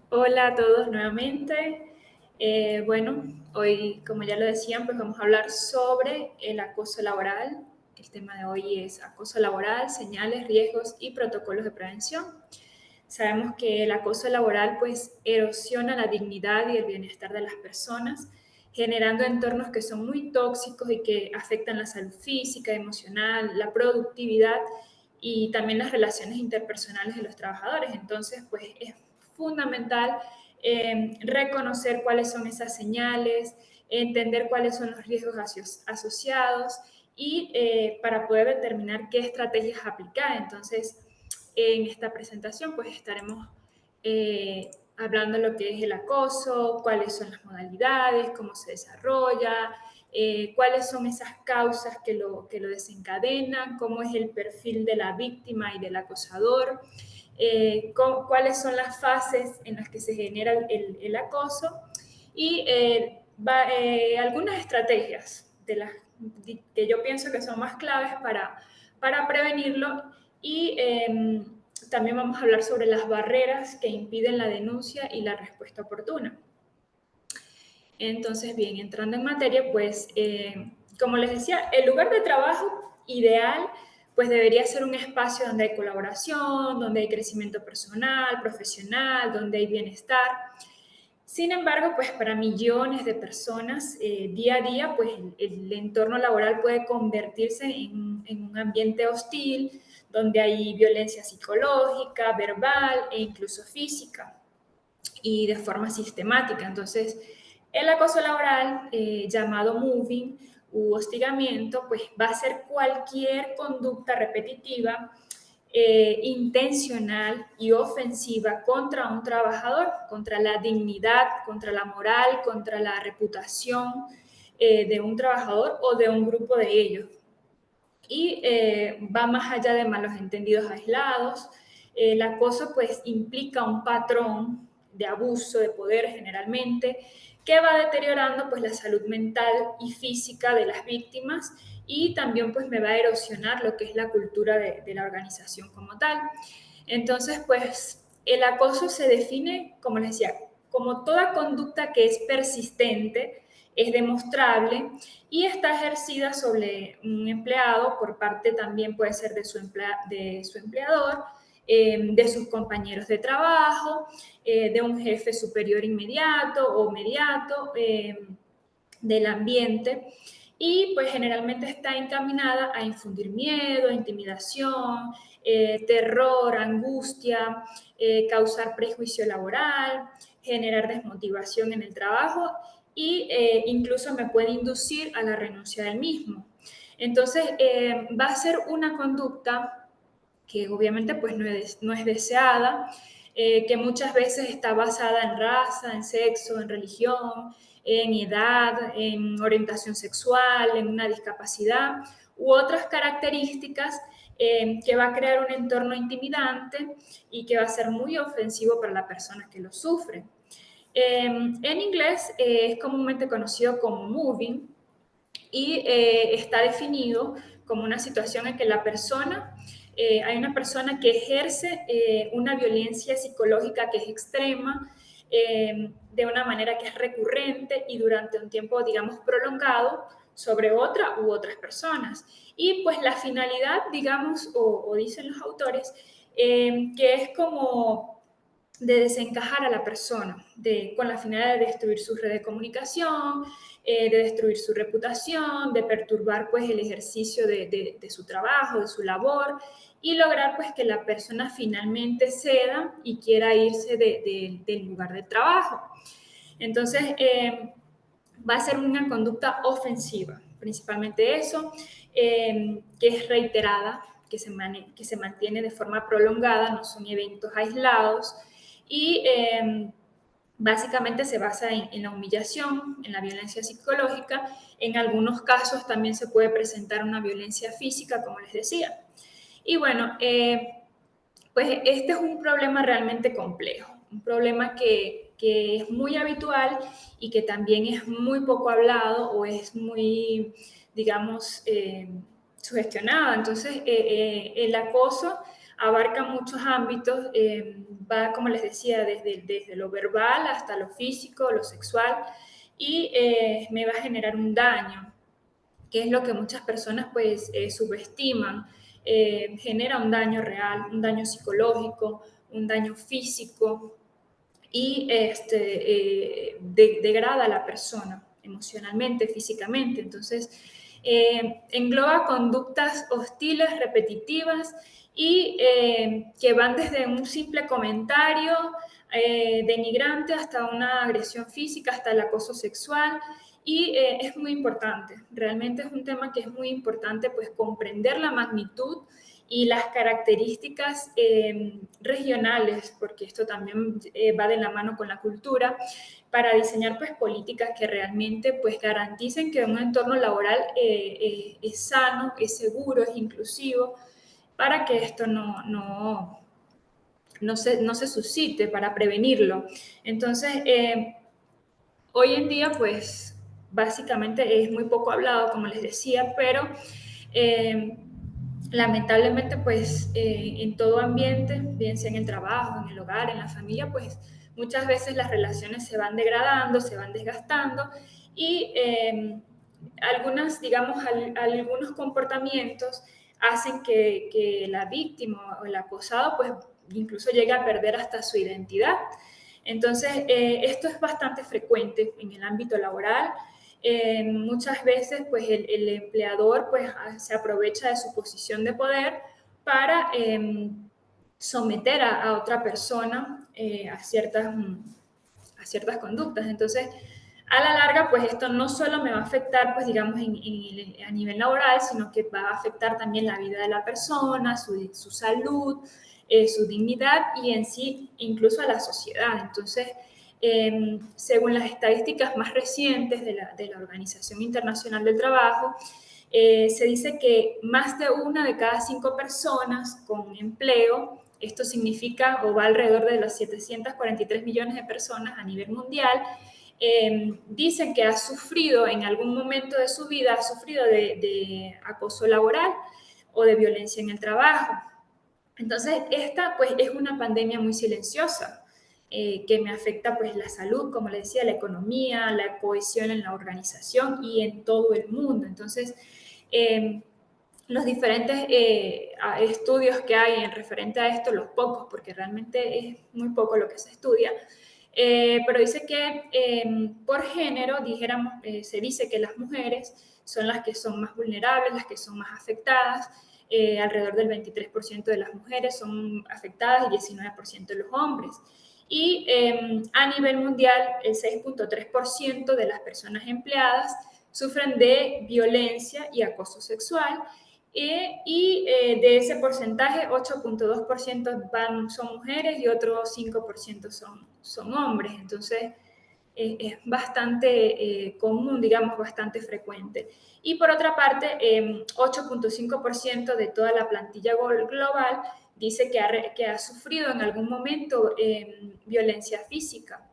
Hola a todos nuevamente. Bueno, hoy, como ya lo decían, pues vamos a hablar sobre el acoso laboral. El tema de hoy es acoso laboral, señales, riesgos y protocolos de prevención. Sabemos que el acoso laboral pues erosiona la dignidad y el bienestar de las personas, generando entornos que son muy tóxicos y que afectan la salud física, emocional, la productividad y también las relaciones interpersonales de los trabajadores. Entonces, pues es fundamental reconocer cuáles son esas señales, entender cuáles son los riesgos asociados y para poder determinar qué estrategias aplicar. Entonces, en esta presentación pues estaremos hablando de lo que es el acoso, cuáles son las modalidades, cómo se desarrolla, cuáles son esas causas que lo desencadenan, cómo es el perfil de la víctima y del acosador, cuáles son las fases en las que se genera el acoso y algunas estrategias de las que yo pienso que son más claves para prevenirlo y también vamos a hablar sobre las barreras que impiden la denuncia y la respuesta oportuna. Entonces, bien, entrando en materia, pues, como les decía, el lugar de trabajo ideal, pues debería ser un espacio donde hay colaboración, donde hay crecimiento personal, profesional, donde hay bienestar. Sin embargo, pues para millones de personas, día a día, pues el entorno laboral puede convertirse en un ambiente hostil, donde hay violencia psicológica, verbal e incluso física y de forma sistemática. Entonces, el acoso laboral, llamado moving u hostigamiento, pues va a ser cualquier conducta repetitiva, intencional y ofensiva contra un trabajador, contra la dignidad, contra la moral, contra la reputación de un trabajador o de un grupo de ellos. Y va más allá de malos entendidos aislados. El acoso pues implica un patrón de abuso de poder generalmente que va deteriorando pues la salud mental y física de las víctimas y también pues me va a erosionar lo que es la cultura de la organización como tal. Entonces pues el acoso se define, como les decía, como toda conducta que es persistente, es demostrable y está ejercida sobre un empleado por parte también puede ser de su empleador, de sus compañeros de trabajo, de un jefe superior inmediato o mediato, del ambiente. Y pues generalmente está encaminada a infundir miedo, intimidación, terror, angustia, causar prejuicio laboral, generar desmotivación en el trabajo y incluso me puede inducir a la renuncia del mismo. Entonces, va a ser una conducta que obviamente pues no es deseada, que muchas veces está basada en raza, en sexo, en religión, en edad, en orientación sexual, en una discapacidad u otras características que va a crear un entorno intimidante y que va a ser muy ofensivo para la persona que lo sufre. En inglés es comúnmente conocido como moving y está definido como una situación en que hay una persona que ejerce una violencia psicológica que es extrema, de una manera que es recurrente y durante un tiempo, digamos, prolongado sobre otra u otras personas. Y pues la finalidad, digamos, o dicen los autores, que es como de desencajar a la persona, con la finalidad de destruir su red de comunicación, de destruir su reputación, de perturbar pues el ejercicio de su trabajo, de su labor y lograr pues que la persona finalmente ceda y quiera irse del lugar de trabajo. Entonces, va a ser una conducta ofensiva, principalmente eso, que es reiterada, que se mantiene de forma prolongada, no son eventos aislados y básicamente se basa en la humillación, en la violencia psicológica. En algunos casos también se puede presentar una violencia física, como les decía. Y bueno, pues este es un problema realmente complejo, un problema que es muy habitual y que también es muy poco hablado o es muy, digamos, sugestionado. Entonces, el acoso abarca muchos ámbitos, va, como les decía, desde lo verbal hasta lo físico, lo sexual, y me va a generar un daño, que es lo que muchas personas pues subestiman. Genera un daño real, un daño psicológico, un daño físico, y degrada a la persona emocionalmente, físicamente. Entonces, engloba conductas hostiles, repetitivas y que van desde un simple comentario denigrante hasta una agresión física, hasta el acoso sexual. Y es muy importante, realmente es un tema que es muy importante, pues comprender la magnitud y las características regionales, porque esto también va de la mano con la cultura, para diseñar pues políticas que realmente pues garanticen que un entorno laboral es sano, es seguro, es inclusivo, para que esto no se suscite, para prevenirlo. Entonces, hoy en día pues básicamente es muy poco hablado, como les decía, pero eh, lamentablemente, pues en todo ambiente, bien sea en el trabajo, en el hogar, en la familia, pues muchas veces las relaciones se van degradando, se van desgastando y algunas, digamos, algunos comportamientos hacen que la víctima o el acosado, pues incluso llegue a perder hasta su identidad. Entonces, esto es bastante frecuente en el ámbito laboral. Muchas veces pues el empleador pues se aprovecha de su posición de poder para someter a otra persona a ciertas conductas. Entonces, a la larga, pues esto no solo me va a afectar, pues digamos, a nivel laboral, sino que va a afectar también la vida de la persona, su salud, su dignidad y en sí incluso a la sociedad. Entonces, según las estadísticas más recientes de la Organización Internacional del Trabajo, se dice que más de una de cada 5 personas con empleo, esto significa o va alrededor de los 743 millones de personas a nivel mundial, dicen que ha sufrido en algún momento de su vida, ha sufrido de acoso laboral o de violencia en el trabajo. Entonces, esta pues es una pandemia muy silenciosa que me afecta pues la salud, como les decía, la economía, la cohesión en la organización y en todo el mundo. Entonces, eh, los diferentes estudios que hay en referente a esto, los pocos, porque realmente es muy poco lo que se estudia, pero dice que por género, dijéramos, se dice que las mujeres son las que son más vulnerables, las que son más afectadas. Alrededor del 23% de las mujeres son afectadas y 19% de los hombres. Y a nivel mundial, el 6,3% de las personas empleadas sufren de violencia y acoso sexual. De ese porcentaje, 8,2% son mujeres y otro 5% son hombres. Entonces, es bastante común, digamos, bastante frecuente. Y por otra parte, 8,5% de toda la plantilla global dice que ha sufrido en algún momento violencia física.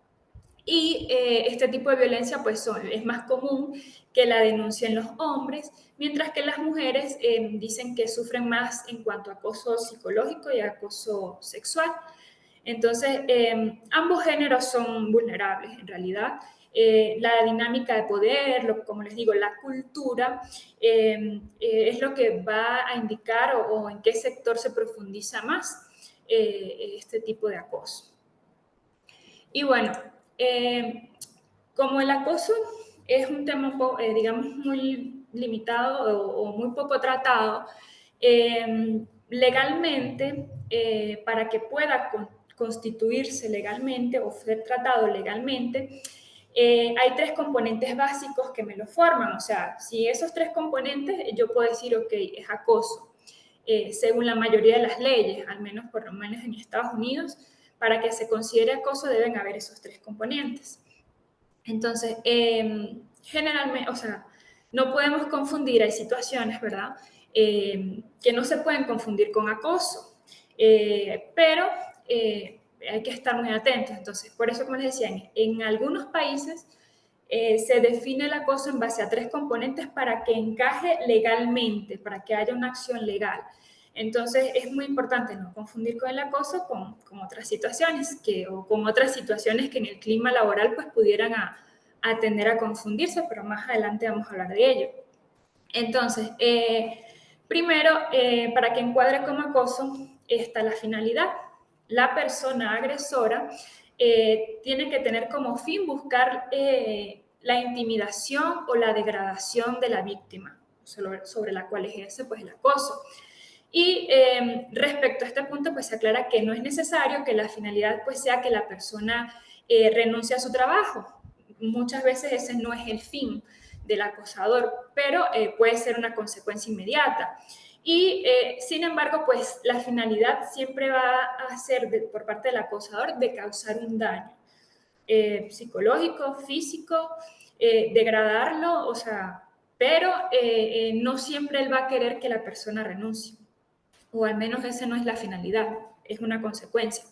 Y este tipo de violencia pues es más común que la denuncien los hombres, mientras que las mujeres dicen que sufren más en cuanto a acoso psicológico y acoso sexual. Entonces, ambos géneros son vulnerables en realidad. La dinámica de poder, como les digo, la cultura, es lo que va a indicar o en qué sector se profundiza más este tipo de acoso. Y bueno, eh, como el acoso es un tema, digamos, muy limitado o muy poco tratado, legalmente, para que pueda constituirse legalmente o ser tratado legalmente, hay 3 componentes básicos que me lo forman. O sea, si esos 3 componentes, yo puedo decir, ok, es acoso. Según la mayoría de las leyes, al menos por lo menos en Estados Unidos, para que se considere acoso deben haber esos 3 componentes. Entonces, generalmente, o sea, no podemos confundir, hay situaciones, ¿verdad? Que no se pueden confundir con acoso, pero hay que estar muy atentos. Entonces, por eso, como les decía, en algunos países se define el acoso en base a 3 componentes para que encaje legalmente, para que haya una acción legal. Entonces, es muy importante no confundir con el acoso con otras situaciones o con otras situaciones que en el clima laboral pues pudieran a tender a confundirse, pero más adelante vamos a hablar de ello. Entonces, primero, para que encuadre como acoso, está la finalidad. La persona agresora tiene que tener como fin buscar la intimidación o la degradación de la víctima, sobre la cual ejerce pues, el acoso. Y respecto a este punto, pues se aclara que no es necesario que la finalidad pues, sea que la persona renuncie a su trabajo. Muchas veces ese no es el fin del acosador, pero puede ser una consecuencia inmediata. Y sin embargo, pues la finalidad siempre va a ser por parte del acosador de causar un daño psicológico, físico, degradarlo, o sea, pero no siempre él va a querer que la persona renuncie, o al menos esa no es la finalidad, es una consecuencia,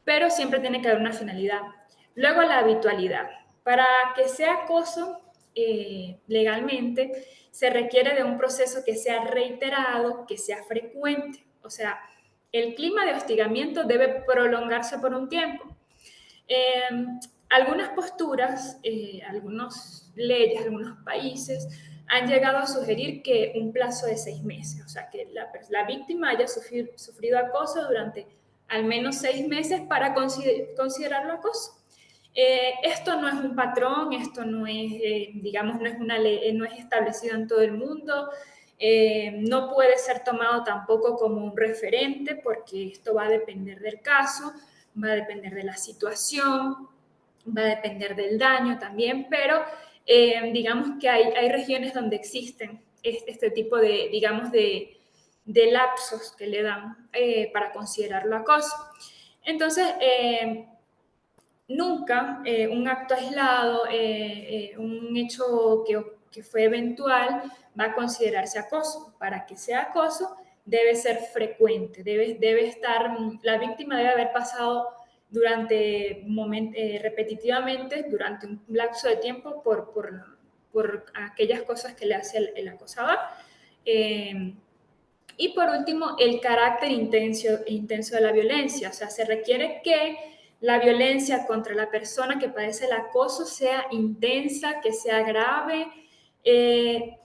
pero siempre tiene que haber una finalidad. Luego la habitualidad. Para que sea acoso legalmente, se requiere de un proceso que sea reiterado, que sea frecuente. O sea, el clima de hostigamiento debe prolongarse por un tiempo. Algunas posturas, algunas leyes, algunos países han llegado a sugerir que un plazo de 6 meses, o sea, que la víctima haya sufrido acoso durante al menos 6 meses para considerarlo acoso. Esto no es un patrón, esto no es, digamos, no es una ley, no es establecido en todo el mundo, no puede ser tomado tampoco como un referente porque esto va a depender del caso, va a depender de la situación, va a depender del daño también, pero digamos que hay regiones donde existen este tipo de, digamos, de lapsos que le dan para considerarlo acoso. Entonces, nunca un acto aislado, un hecho que fue eventual, va a considerarse acoso. Para que sea acoso, debe ser frecuente, debe estar, la víctima debe haber pasado repetitivamente durante un lapso de tiempo por aquellas cosas que le hace el acosador. Y por último, el carácter intenso de la violencia. O sea, se requiere que la violencia contra la persona que padece el acoso sea intensa, que sea grave,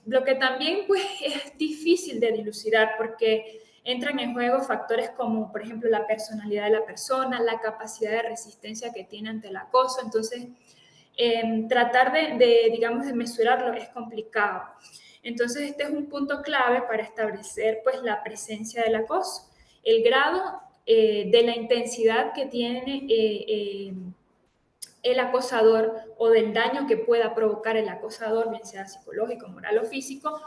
lo que también pues, es difícil de dilucidar porque entran en juego factores como, por ejemplo, la personalidad de la persona, la capacidad de resistencia que tiene ante el acoso. Entonces, tratar digamos, de mesurarlo es complicado. Entonces, este es un punto clave para establecer pues, la presencia del acoso, el grado de la intensidad que tiene el acosador o del daño que pueda provocar el acosador, bien sea psicológico, moral o físico,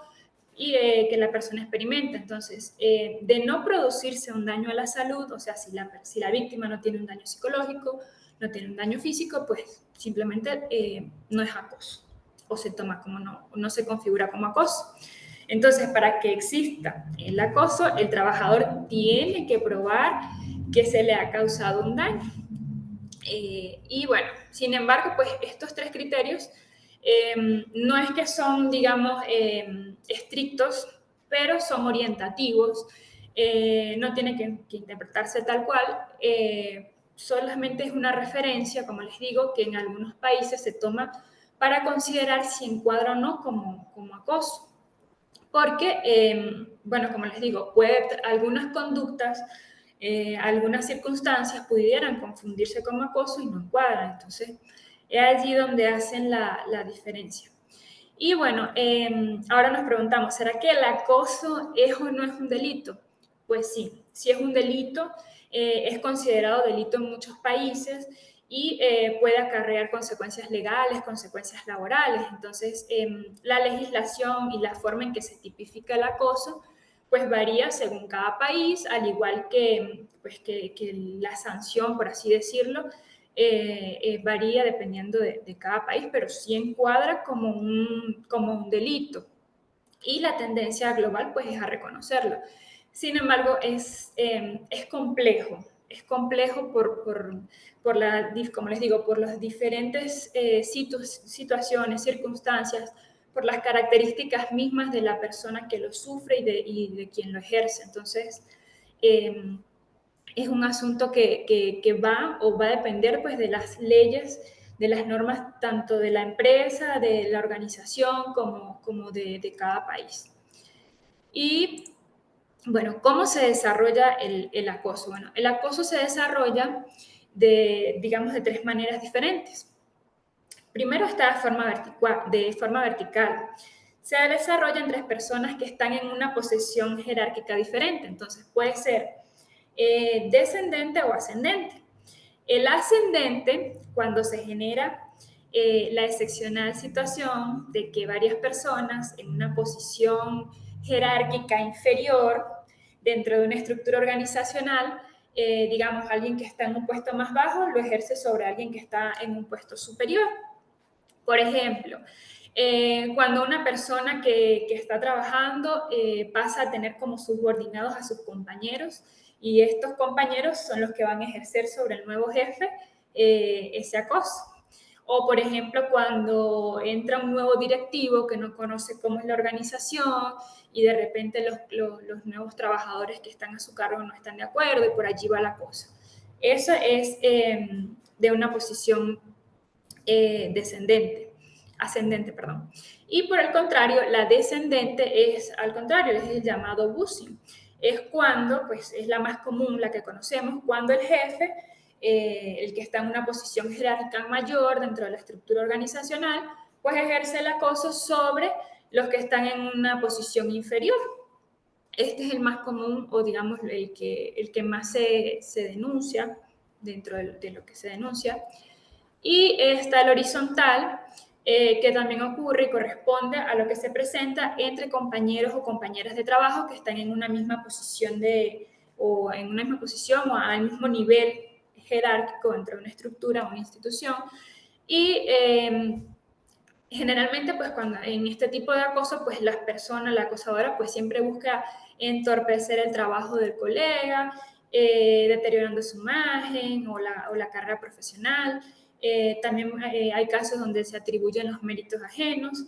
y que la persona experimenta. Entonces, de no producirse un daño a la salud, o sea, si la víctima no tiene un daño psicológico, no tiene un daño físico, pues simplemente no es acoso o se toma como no se configura como acoso. Entonces, para que exista el acoso, el trabajador tiene que probar que se le ha causado un daño. Y bueno, sin embargo, pues estos tres criterios no es que son, digamos, estrictos, pero son orientativos, no tiene que interpretarse tal cual, solamente es una referencia, como les digo, que en algunos países se toma para considerar si encuadra o no como acoso. Porque, bueno, como les digo, algunas conductas, algunas circunstancias pudieran confundirse como acoso y no encuadran. Entonces, es allí donde hacen la diferencia. Y bueno, ahora nos preguntamos, ¿será que el acoso es o no es un delito? Pues sí, sí es un delito, es considerado delito en muchos países y puede acarrear consecuencias legales, consecuencias laborales. Entonces, la legislación y la forma en que se tipifica el acoso, pues varía según cada país, al igual que, pues, que la sanción, por así decirlo, varía dependiendo de cada país, pero sí encuadra como un delito. Y la tendencia global, pues, es a reconocerlo. Sin embargo, es complejo como les digo, por las diferentes situaciones, circunstancias, por las características mismas de la persona que lo sufre y de quien lo ejerce. Entonces, es un asunto que va a depender pues, de las leyes, de las normas tanto de la empresa, de la organización, como de cada país. Y bueno, ¿cómo se desarrolla el acoso? Bueno, el acoso se desarrolla digamos, de tres maneras diferentes. Primero está de forma vertical. Se desarrolla entre personas que están en una posición jerárquica diferente. Entonces puede ser descendente o ascendente. El ascendente, cuando se genera la excepcional situación de que varias personas en una posición jerárquica inferior dentro de una estructura organizacional, digamos, alguien que está en un puesto más bajo lo ejerce sobre alguien que está en un puesto superior. Por ejemplo, cuando una persona que está trabajando pasa a tener como subordinados a sus compañeros y estos compañeros son los que van a ejercer sobre el nuevo jefe ese acoso. O, por ejemplo, cuando entra un nuevo directivo que no conoce cómo es la organización y de repente los nuevos trabajadores que están a su cargo no están de acuerdo y por allí va la cosa. Eso es de una posición ascendente, perdón. Y por el contrario, la descendente es al contrario, es el llamado busing. Es cuando, pues es la más común, la que conocemos, cuando el jefe, el que está en una posición jerárquica mayor dentro de la estructura organizacional, pues ejerce el acoso sobre los que están en una posición inferior. Este es el más común o digamos el que más se denuncia dentro de lo que se denuncia. Y está el horizontal, que también ocurre y corresponde a lo que se presenta entre compañeros o compañeras de trabajo que están en una misma posición o en una misma posición o al mismo nivel jerárquico dentro de una estructura o una institución. Y generalmente, pues cuando en este tipo de acoso, pues las personas, la acosadora, pues siempre busca entorpecer el trabajo del colega, deteriorando su imagen o la carrera profesional. También hay casos donde se atribuyen los méritos ajenos.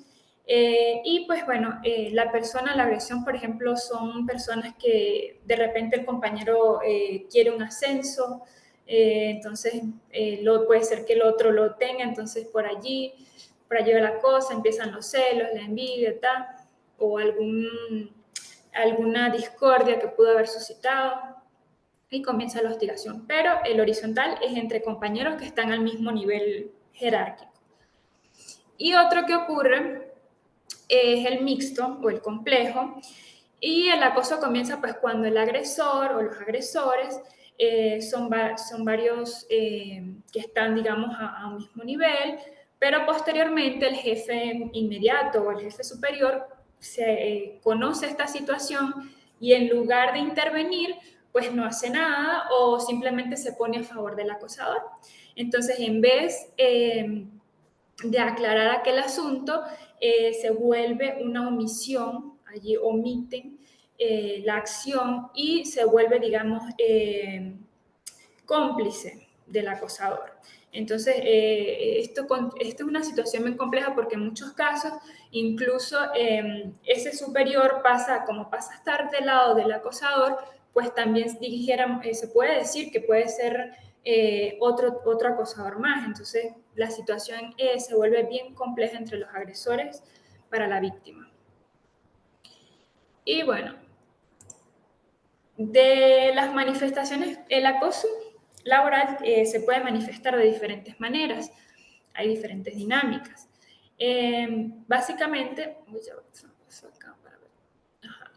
Y pues bueno, la agresión, por ejemplo, son personas que de repente el compañero quiere un ascenso, entonces puede ser que el otro lo tenga, entonces por allí va la cosa, empiezan los celos, la envidia, tal, o alguna discordia que pudo haber suscitado y comienza la hostigación. Pero el horizontal es entre compañeros que están al mismo nivel jerárquico. Y otro que ocurre es el mixto o el complejo. Y el acoso comienza pues cuando el agresor o los agresores son varios que están, digamos, a un mismo nivel, pero posteriormente el jefe inmediato o el jefe superior conoce esta situación y en lugar de intervenir, pues no hace nada o simplemente se pone a favor del acosador. Entonces, en vez de aclarar aquel asunto, se vuelve una omisión, allí omiten la acción y se vuelve, digamos, cómplice del acosador. Entonces, esto es una situación muy compleja porque en muchos casos, incluso ese superior como pasa a estar del lado del acosador, pues también se puede decir que puede ser otro acosador más. Entonces, la situación se vuelve bien compleja entre los agresores para la víctima. Y bueno, de las manifestaciones, el acoso laboral se puede manifestar de diferentes maneras. Hay diferentes dinámicas. Básicamente,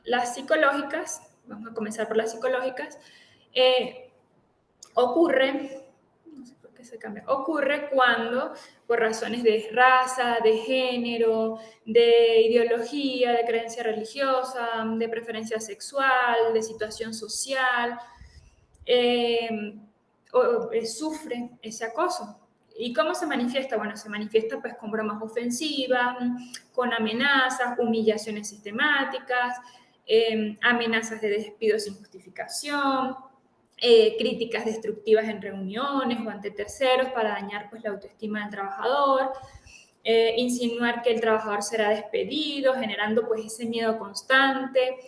las psicológicas, vamos a comenzar por las psicológicas, ocurre cuando por razones de raza, de género, de ideología, de creencia religiosa, de preferencia sexual, de situación social, sufre ese acoso. ¿Y cómo se manifiesta? Bueno, se manifiesta pues con bromas ofensivas, con amenazas, humillaciones sistemáticas, amenazas de despido sin justificación, críticas destructivas en reuniones o ante terceros para dañar pues la autoestima del trabajador. insinuar que el trabajador será despedido, generando pues ese miedo constante.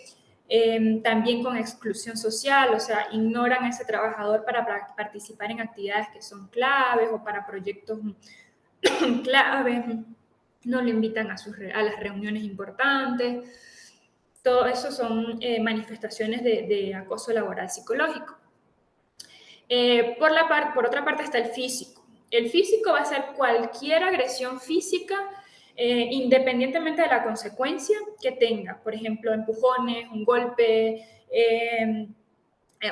También con exclusión social, o sea, ignoran a ese trabajador para participar en actividades que son claves o para proyectos claves, no le invitan a las reuniones importantes. Todo eso son manifestaciones de acoso laboral psicológico. Por otra parte está el físico. El físico va a ser cualquier agresión física, independientemente de la consecuencia que tenga. Por ejemplo, empujones, un golpe,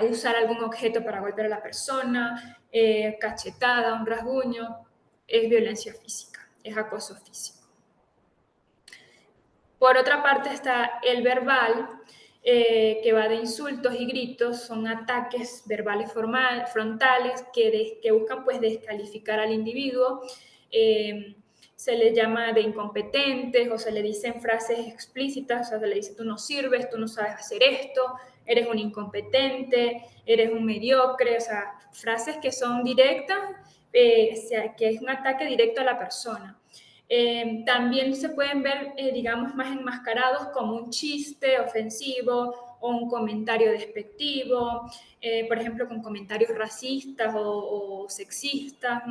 usar algún objeto para golpear a la persona, cachetada, un rasguño, es violencia física, es acoso físico. Por otra parte está el verbal, que va de insultos y gritos, son ataques verbales frontales que buscan pues descalificar al individuo. Se le llama de incompetentes o se le dicen frases explícitas, o sea, se le dice tú no sirves, tú no sabes hacer esto, eres un incompetente, eres un mediocre, o sea, frases que son directas, o sea, que es un ataque directo a la persona. También se pueden ver, digamos, más enmascarados como un chiste ofensivo o un comentario despectivo, por ejemplo, con comentarios racistas o sexistas.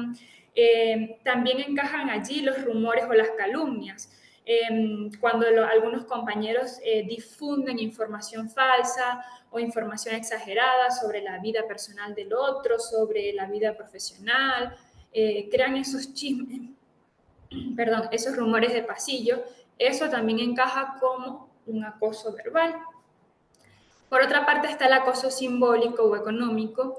También encajan allí los rumores o las calumnias. Cuando algunos compañeros difunden información falsa o información exagerada sobre la vida personal del otro, sobre la vida profesional, crean esos chismes, perdón, esos rumores de pasillo, eso también encaja como un acoso verbal. Por otra parte está el acoso simbólico o económico,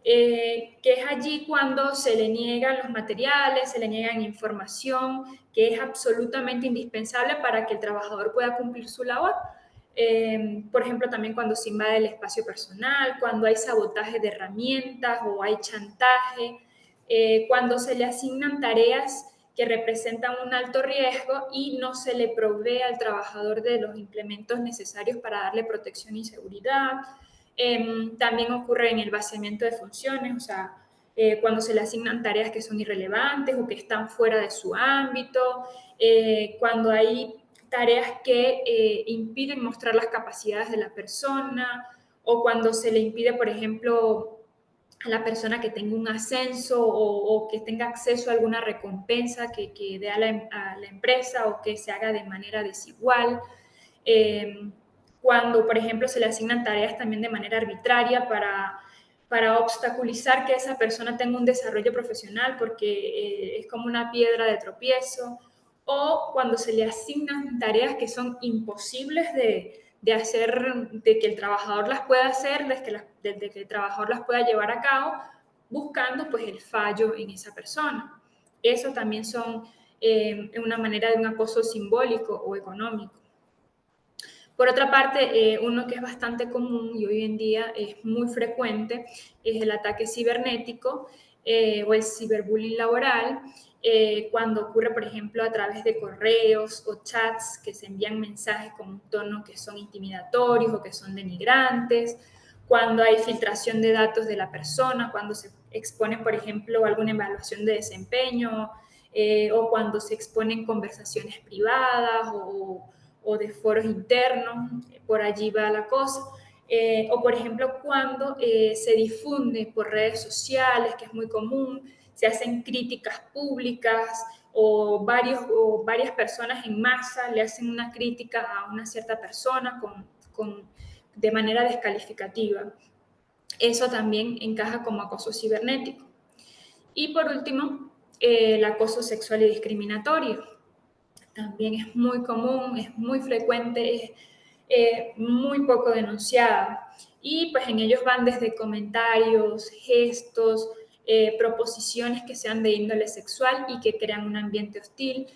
que es allí cuando se le niegan los materiales, se le niegan información que es absolutamente indispensable para que el trabajador pueda cumplir su labor. Por ejemplo, también cuando se invade el espacio personal, cuando hay sabotaje de herramientas o hay chantaje, cuando se le asignan tareas que representan un alto riesgo y no se le provee al trabajador de los implementos necesarios para darle protección y seguridad. También ocurre en el vaciamiento de funciones, o sea, cuando se le asignan tareas que son irrelevantes o que están fuera de su ámbito, cuando hay tareas que impiden mostrar las capacidades de la persona o cuando se le impide, por ejemplo, a la persona que tenga un ascenso o que tenga acceso a alguna recompensa que dé a la empresa o que se haga de manera desigual. Cuando, por ejemplo, se le asignan tareas también de manera arbitraria para obstaculizar que esa persona tenga un desarrollo profesional porque es como una piedra de tropiezo, o cuando se le asignan tareas que son imposibles de hacer, de que el trabajador las pueda hacer, desde que el trabajador las pueda llevar a cabo, buscando pues el fallo en esa persona. Eso también son una manera de un acoso simbólico o económico. Por otra parte, uno que es bastante común y hoy en día es muy frecuente es el ataque cibernético o el ciberbullying laboral, cuando ocurre, por ejemplo, a través de correos o chats que se envían mensajes con un tono que son intimidatorios o que son denigrantes, cuando hay filtración de datos de la persona, cuando se expone, por ejemplo, alguna evaluación de desempeño, o cuando se exponen conversaciones privadas o de foros internos, por allí va la cosa. O por ejemplo, cuando se difunde por redes sociales, que es muy común, se hacen críticas públicas o varias personas en masa le hacen una crítica a una cierta persona de manera descalificativa. Eso también encaja como acoso cibernético. Y por último, el acoso sexual y discriminatorio. También es muy común, es muy frecuente, es muy poco denunciada. Y pues en ellos van desde comentarios, gestos, proposiciones que sean de índole sexual y que crean un ambiente hostil.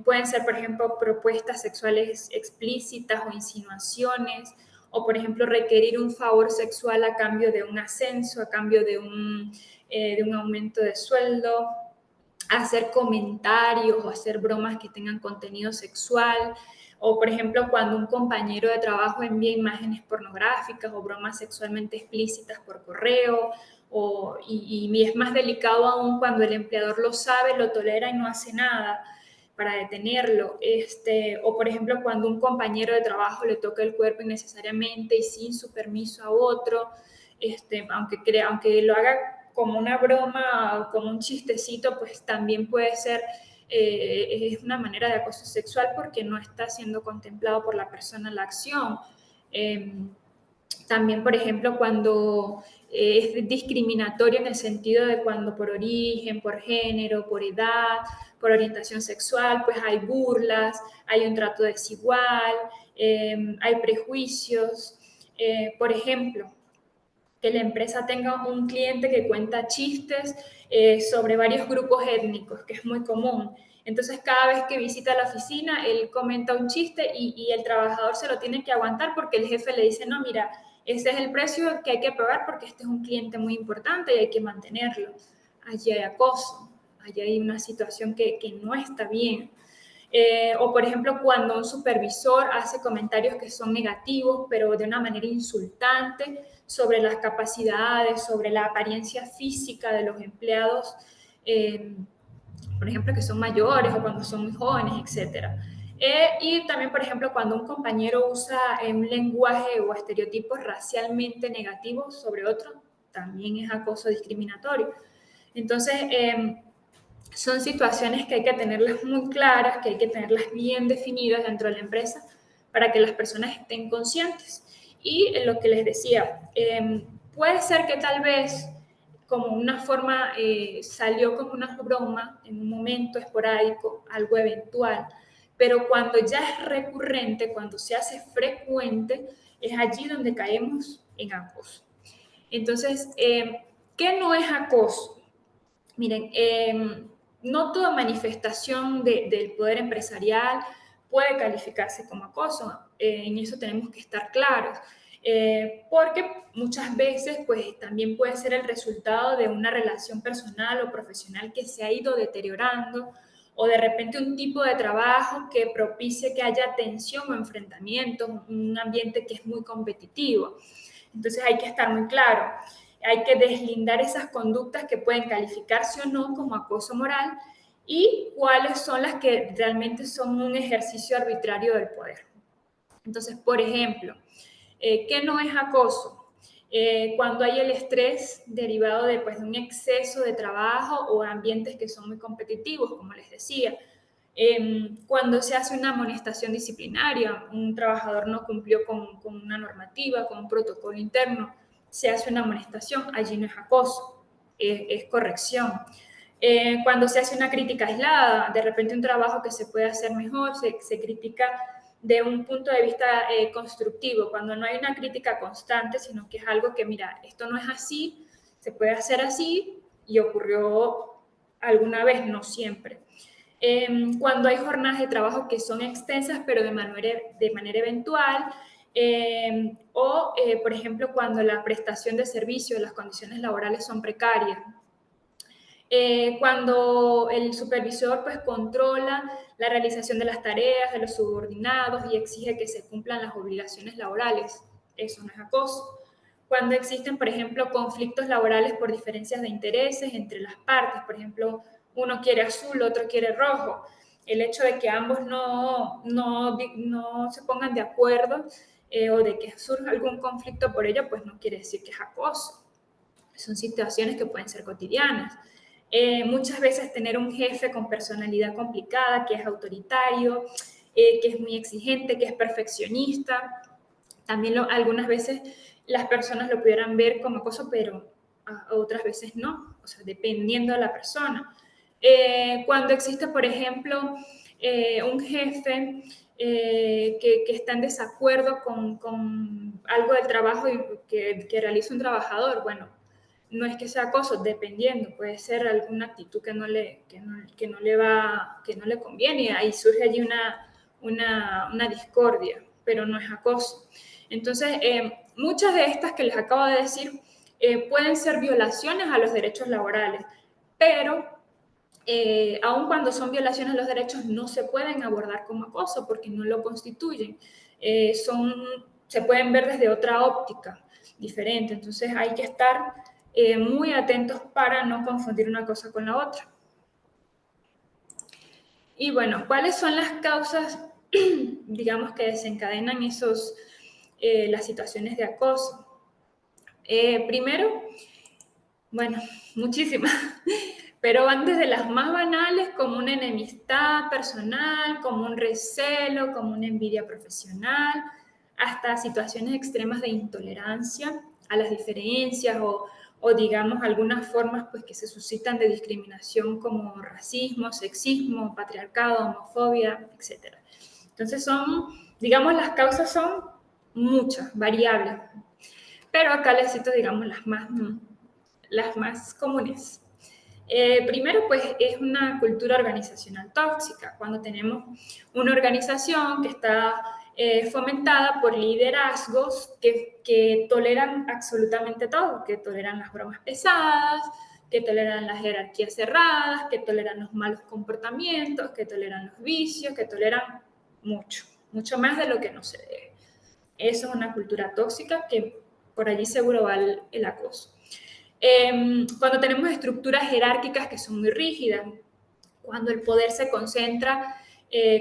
Pueden ser, por ejemplo, propuestas sexuales explícitas o insinuaciones, o por ejemplo, requerir un favor sexual a cambio de un ascenso, a cambio de un aumento de sueldo, hacer comentarios o hacer bromas que tengan contenido sexual, o por ejemplo cuando un compañero de trabajo envía imágenes pornográficas o bromas sexualmente explícitas por correo, y es más delicado aún cuando el empleador lo sabe, lo tolera y no hace nada para detenerlo. O por ejemplo, cuando un compañero de trabajo le toca el cuerpo innecesariamente y sin su permiso a otro, aunque lo haga como una broma o como un chistecito, pues también puede ser es una manera de acoso sexual porque no está siendo contemplado por la persona la acción. Eh, También, por ejemplo, cuando es discriminatorio en el sentido de cuando por origen, por género, por edad, por orientación sexual, pues hay burlas, hay un trato desigual, hay prejuicios. Por ejemplo, que la empresa tenga un cliente que cuenta chistes sobre varios grupos étnicos, que es muy común. Entonces, cada vez que visita la oficina, él comenta un chiste y el trabajador se lo tiene que aguantar porque el jefe le dice, no, mira, ese es el precio que hay que pagar porque este es un cliente muy importante y hay que mantenerlo. Allí hay acoso, allí hay una situación que no está bien. O por ejemplo, cuando un supervisor hace comentarios que son negativos, pero de una manera insultante sobre las capacidades, sobre la apariencia física de los empleados, eh, por ejemplo, que son mayores o cuando son muy jóvenes, etcétera. Y también, por ejemplo, cuando un compañero usa un lenguaje o estereotipos racialmente negativos sobre otro, también es acoso discriminatorio. Entonces, son situaciones que hay que tenerlas muy claras, que hay que tenerlas bien definidas dentro de la empresa para que las personas estén conscientes. Y lo que les decía, puede ser que tal vez como una forma salió como una broma en un momento esporádico, algo eventual, pero cuando ya es recurrente, cuando se hace frecuente, es allí donde caemos en acoso. Entonces, ¿qué no es acoso? Miren, no toda manifestación del poder empresarial puede calificarse como acoso. En eso tenemos que estar claros. Porque muchas veces pues también puede ser el resultado de una relación personal o profesional que se ha ido deteriorando o de repente un tipo de trabajo que propicie que haya tensión o enfrentamiento, un ambiente que es muy competitivo. Entonces hay que estar muy claro. Hay que deslindar esas conductas que pueden calificarse o no como acoso moral y cuáles son las que realmente son un ejercicio arbitrario del poder. Entonces, por ejemplo, ¿qué no es acoso? Cuando hay el estrés derivado de, pues, de un exceso de trabajo o ambientes que son muy competitivos, como les decía. Cuando se hace una amonestación disciplinaria, un trabajador no cumplió con una normativa, con un protocolo interno, se hace una amonestación, allí no es acoso, es corrección. Cuando se hace una crítica aislada, de repente un trabajo que se puede hacer mejor, se critica de un punto de vista constructivo, cuando no hay una crítica constante, sino que es algo que, mira, esto no es así, se puede hacer así y ocurrió alguna vez, no siempre. Cuando hay jornadas de trabajo que son extensas, pero de manera eventual, por ejemplo, cuando la prestación de servicios, las condiciones laborales son precarias. Cuando el supervisor pues controla la realización de las tareas de los subordinados y exige que se cumplan las obligaciones laborales, eso no es acoso. Cuando existen, por ejemplo, conflictos laborales por diferencias de intereses entre las partes, por ejemplo, uno quiere azul, otro quiere rojo, el hecho de que ambos no se pongan de acuerdo o de que surja algún conflicto por ello, pues no quiere decir que es acoso. Son situaciones que pueden ser cotidianas. Muchas veces tener un jefe con personalidad complicada, que es autoritario, que es muy exigente, que es perfeccionista. También algunas veces las personas lo pudieran ver como acoso, pero otras veces no, o sea, dependiendo de la persona. Cuando existe, por ejemplo, un jefe que está en desacuerdo con algo del trabajo que realiza un trabajador, bueno, no es que sea acoso, dependiendo, puede ser alguna actitud que no le conviene, ahí surge allí una discordia, pero no es acoso. Entonces, muchas de estas que les acabo de decir pueden ser violaciones a los derechos laborales, pero aun cuando son violaciones a los derechos no se pueden abordar como acoso porque no lo constituyen. Se pueden ver desde otra óptica diferente, entonces hay que estar muy atentos para no confundir una cosa con la otra. Y bueno, ¿cuáles son las causas, digamos, que desencadenan las situaciones de acoso? Primero, bueno, muchísimas, pero van desde las más banales, como una enemistad personal, como un recelo, como una envidia profesional, hasta situaciones extremas de intolerancia a las diferencias o digamos algunas formas pues que se suscitan de discriminación como racismo, sexismo, patriarcado, homofobia, etc. Entonces digamos, las causas son muchas, variables, pero acá les cito, digamos, las más comunes. Primero, pues es una cultura organizacional tóxica, cuando tenemos una organización que está fomentada por liderazgos que toleran absolutamente todo, que toleran las bromas pesadas, que toleran las jerarquías cerradas, que toleran los malos comportamientos, que toleran los vicios, que toleran mucho, mucho más de lo que no se debe. Eso es una cultura tóxica que por allí seguro va el acoso. Cuando tenemos estructuras jerárquicas que son muy rígidas, cuando el poder se concentra,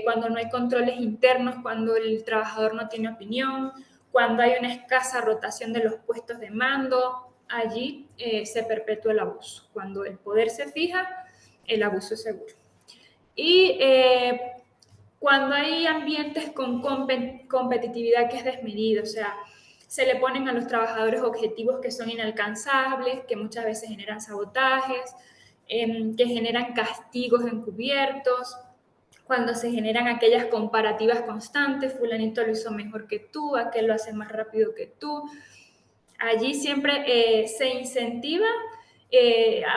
cuando no hay controles internos, cuando el trabajador no tiene opinión, cuando hay una escasa rotación de los puestos de mando, allí se perpetúa el abuso. Cuando el poder se fija, el abuso es seguro. Y cuando hay ambientes con competitividad que es desmedida, o sea, se le ponen a los trabajadores objetivos que son inalcanzables, que muchas veces generan sabotajes, que generan castigos encubiertos, cuando se generan aquellas comparativas constantes, fulanito lo hizo mejor que tú, aquel lo hace más rápido que tú. Allí siempre se incentiva,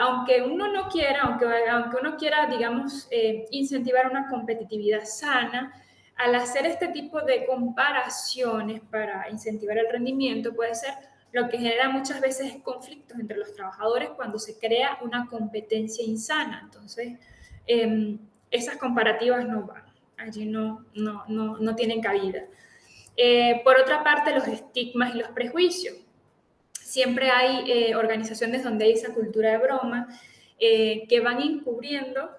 aunque uno no quiera, aunque uno quiera, digamos, incentivar una competitividad sana, al hacer este tipo de comparaciones para incentivar el rendimiento, puede ser lo que genera muchas veces conflictos entre los trabajadores cuando se crea una competencia insana. Entonces, esas comparativas no van, allí no tienen cabida. Por otra parte, los estigmas y los prejuicios. Siempre hay organizaciones donde hay esa cultura de broma que van encubriendo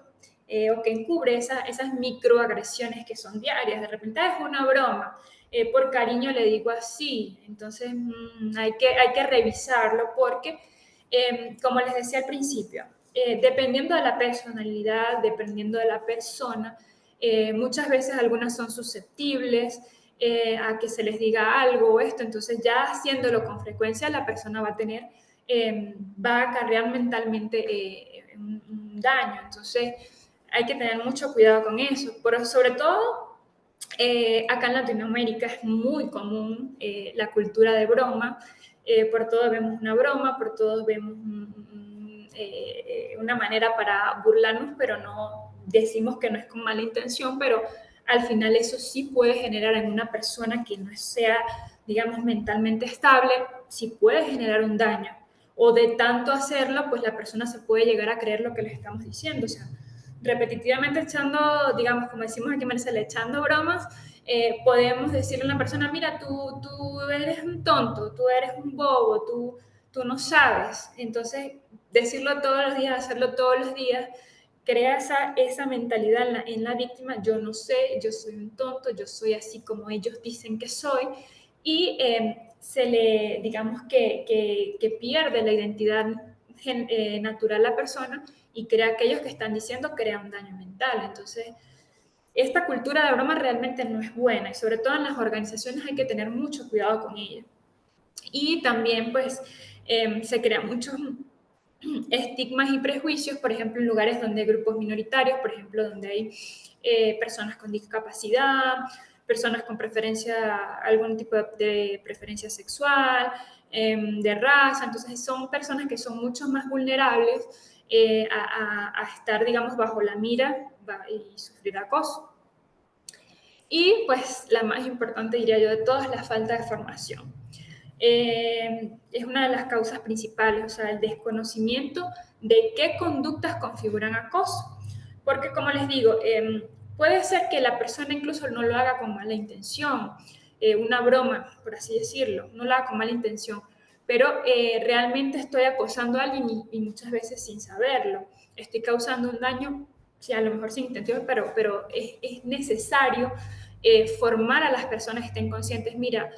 o que encubre esas microagresiones que son diarias. De repente es una broma, por cariño le digo así. Entonces hay que revisarlo porque, como les decía al principio, dependiendo de la personalidad, dependiendo de la persona, muchas veces algunas son susceptibles a que se les diga algo o esto, entonces ya haciéndolo con frecuencia la persona va a acarrear mentalmente un daño, entonces hay que tener mucho cuidado con eso, pero sobre todo acá en Latinoamérica es muy común la cultura de broma, por todo vemos una broma, por todo vemos una manera para burlarnos, pero no decimos que no es con mala intención, pero al final eso sí puede generar en una persona que no sea, digamos, mentalmente estable, sí puede generar un daño. O de tanto hacerlo, pues la persona se puede llegar a creer lo que le estamos diciendo. O sea, repetitivamente echando, digamos, como decimos aquí en Venezuela, echando bromas, podemos decirle a una persona, mira, tú eres un tonto, tú eres un bobo, tú no sabes. Entonces, decirlo todos los días, hacerlo todos los días, crea esa mentalidad en la víctima, yo no sé, yo soy un tonto, yo soy así como ellos dicen que soy, y se le, digamos que pierde la identidad natural la persona y crea aquellos que están diciendo crea un daño mental. Entonces, esta cultura de broma realmente no es buena y sobre todo en las organizaciones hay que tener mucho cuidado con ella. Y también pues se crean muchos estigmas y prejuicios, por ejemplo, en lugares donde hay grupos minoritarios, por ejemplo, donde hay personas con discapacidad, personas con algún tipo de preferencia sexual, de raza, entonces son personas que son mucho más vulnerables a estar, digamos, bajo la mira y sufrir acoso. Y pues la más importante, diría yo, de todas, la falta de formación. Es una de las causas principales, o sea, el desconocimiento de qué conductas configuran acoso. Porque, como les digo, puede ser que la persona incluso no lo haga con mala intención, una broma, por así decirlo, no lo haga con mala intención, pero realmente estoy acosando a alguien y muchas veces sin saberlo. Estoy causando un daño, sí, a lo mejor sin intención, pero es necesario formar a las personas que estén conscientes. Mira,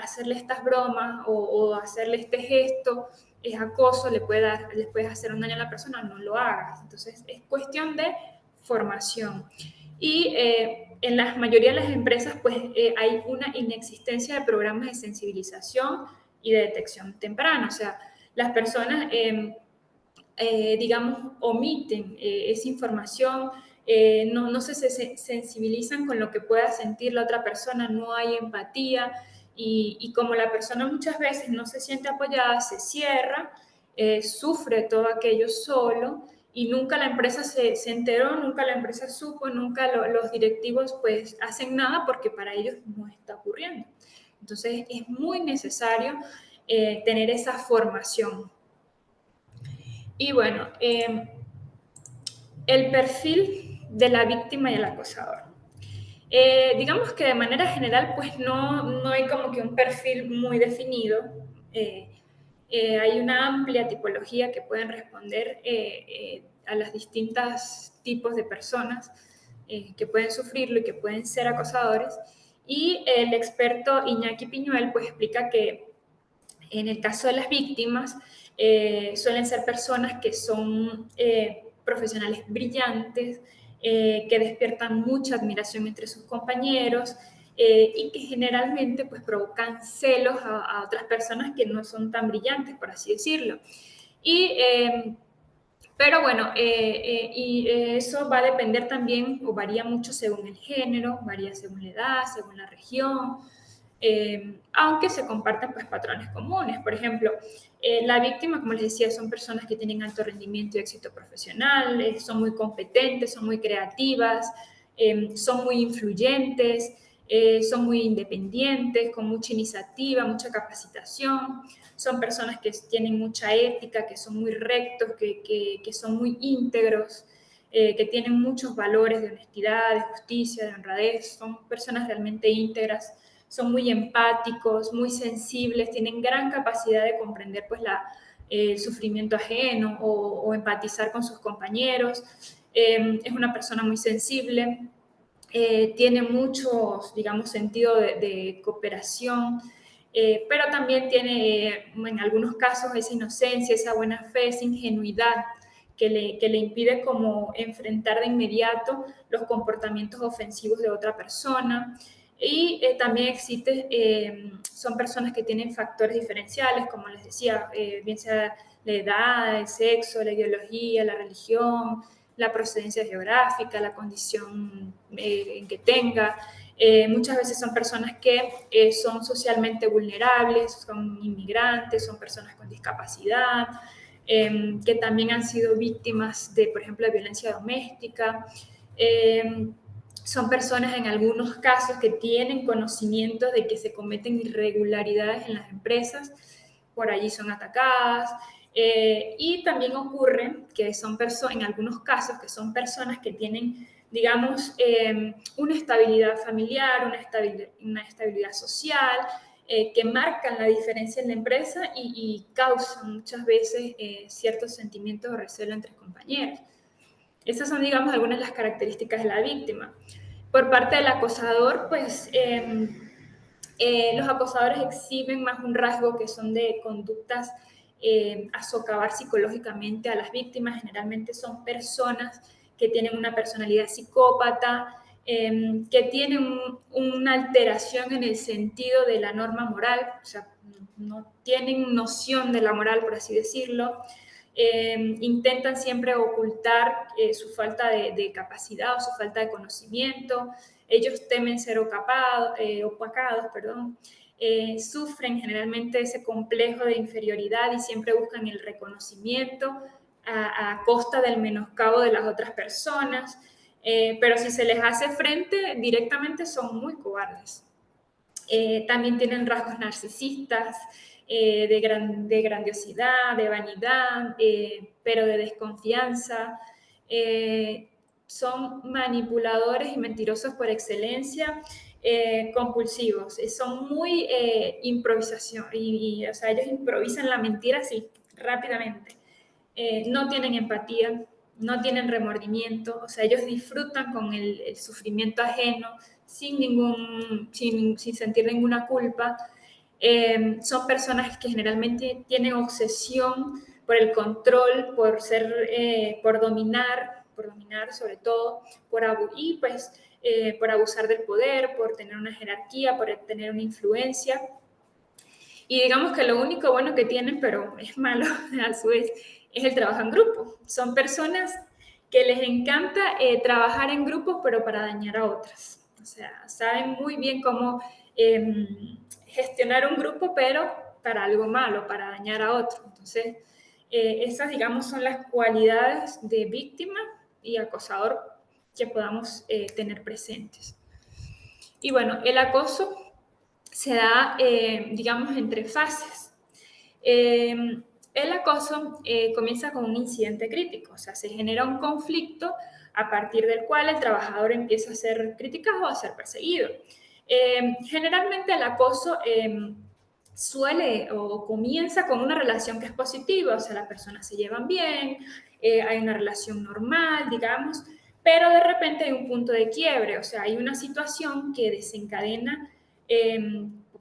hacerle estas bromas o hacerle este gesto es acoso, les puedes hacer un daño a la persona, no lo hagas. Entonces, es cuestión de formación. Y en la mayoría de las empresas, pues hay una inexistencia de programas de sensibilización y de detección temprana. O sea, las personas, digamos, omiten esa información, no se sensibilizan con lo que pueda sentir la otra persona, no hay empatía y como la persona muchas veces no se siente apoyada, se cierra, sufre todo aquello solo y nunca la empresa se enteró, nunca la empresa supo, nunca los directivos pues hacen nada porque para ellos no está ocurriendo. Entonces es muy necesario tener esa formación. Y bueno, el perfil de la víctima y el acosador. Digamos que de manera general, pues no hay como que un perfil muy definido. Hay una amplia tipología que pueden responder a los distintos tipos de personas que pueden sufrirlo y que pueden ser acosadores. Y el experto Iñaki Piñuel pues explica que en el caso de las víctimas, suelen ser personas que son profesionales brillantes, que despiertan mucha admiración entre sus compañeros y que generalmente pues, provocan celos a otras personas que no son tan brillantes, por así decirlo. Pero bueno, eso va a depender también o varía mucho según el género, varía según la edad, según la región, aunque se compartan pues, patrones comunes. Por ejemplo, la víctima, como les decía, son personas que tienen alto rendimiento y éxito profesional, son muy competentes, son muy creativas, son muy influyentes, son muy independientes, con mucha iniciativa, mucha capacitación. Son personas que tienen mucha ética, que son muy rectos, que son muy íntegros, que tienen muchos valores de honestidad, de justicia, de honradez. Son personas realmente íntegras, son muy empáticos, muy sensibles, tienen gran capacidad de comprender pues, el sufrimiento ajeno o empatizar con sus compañeros. Es una persona muy sensible, tiene mucho, digamos, sentido de cooperación, pero también tiene en algunos casos esa inocencia, esa buena fe, esa ingenuidad que le impide como enfrentar de inmediato los comportamientos ofensivos de otra persona. Y también son personas que tienen factores diferenciales, como les decía, bien sea la edad, el sexo, la ideología, la religión, la procedencia geográfica, la condición en que tenga. Muchas veces son personas que son socialmente vulnerables, son inmigrantes, son personas con discapacidad, que también han sido víctimas de, por ejemplo, de violencia doméstica. Son personas en algunos casos que tienen conocimiento de que se cometen irregularidades en las empresas, por allí son atacadas. Y también ocurre que son personas, en algunos casos, que son personas que tienen, digamos, una estabilidad familiar, una estabilidad social, que marcan la diferencia en la empresa y causan muchas veces ciertos sentimientos de recelo entre compañeros. Esas son, digamos, algunas de las características de la víctima. Por parte del acosador, pues los acosadores exhiben más un rasgo que son de conductas a socavar psicológicamente a las víctimas. Generalmente son personas que tienen una personalidad psicópata, que tienen una alteración en el sentido de la norma moral, o sea, no tienen noción de la moral, por así decirlo. Intentan siempre ocultar su falta de capacidad o su falta de conocimiento. Ellos temen ser opacados, perdón. Sufren generalmente ese complejo de inferioridad y siempre buscan el reconocimiento a costa del menoscabo de las otras personas. Pero si se les hace frente directamente son muy cobardes. También tienen rasgos narcisistas, de grandiosidad, de vanidad, pero de desconfianza. Son manipuladores y mentirosos por excelencia compulsivos, son muy improvisación, o sea, ellos improvisan la mentira así, rápidamente. No tienen empatía, no tienen remordimiento, o sea, ellos disfrutan con el sufrimiento ajeno sin sentir ninguna culpa. Son personas que generalmente tienen obsesión por el control, por dominar sobre todo, y pues por abusar del poder, por tener una jerarquía, por tener una influencia. Y digamos que lo único bueno que tienen, pero es malo a su vez, es el trabajo en grupo. Son personas que les encanta trabajar en grupos, pero para dañar a otras. O sea, saben muy bien cómo gestionar un grupo, pero para algo malo, para dañar a otro. Entonces, esas, digamos, son las cualidades de víctima y acosador que podamos tener presentes. Y bueno, el acoso se da, digamos, en 3 fases. El acoso comienza con un incidente crítico, o sea, se genera un conflicto a partir del cual el trabajador empieza a ser criticado o a ser perseguido. Generalmente el acoso suele o comienza con una relación que es positiva, o sea, las personas se llevan bien, hay una relación normal, digamos, pero de repente hay un punto de quiebre, o sea, hay una situación que desencadena,